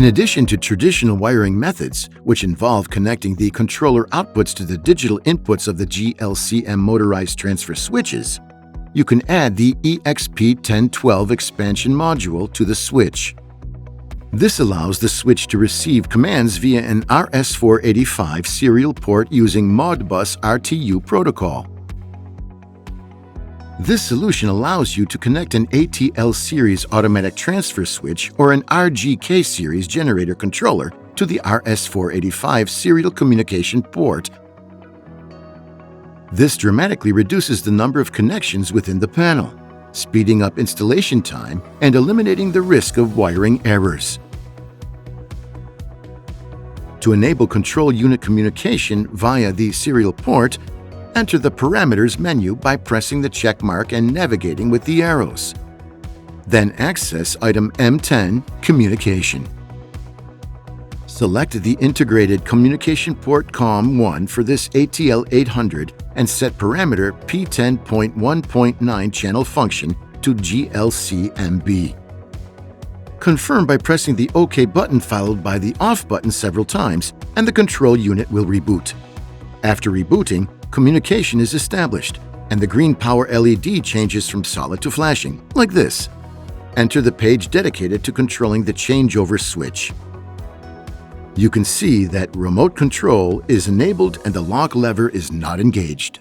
In addition to traditional wiring methods, which involve connecting the controller outputs to the digital inputs of the GLCM motorized transfer switches, you can add the EXP1012 expansion module to the switch. This allows the switch to receive commands via an RS485 serial port using Modbus RTU protocol. This solution allows you to connect an ATL series automatic transfer switch or an RGK series generator controller to the RS485 serial communication port. This dramatically reduces the number of connections within the panel, speeding up installation time and eliminating the risk of wiring errors. To enable control unit communication via the serial port, enter the Parameters menu by pressing the check mark and navigating with the arrows. Then access item M10 Communication. Select the integrated communication port COM1 for this ATL 800 and set parameter P10.1.9 channel function to GLCMB. Confirm by pressing the OK button followed by the Off button several times, and the control unit will reboot. After rebooting, communication is established, and the green power LED changes from solid to flashing, like this. Enter the page dedicated to controlling the changeover switch. You can see that remote control is enabled and the lock lever is not engaged.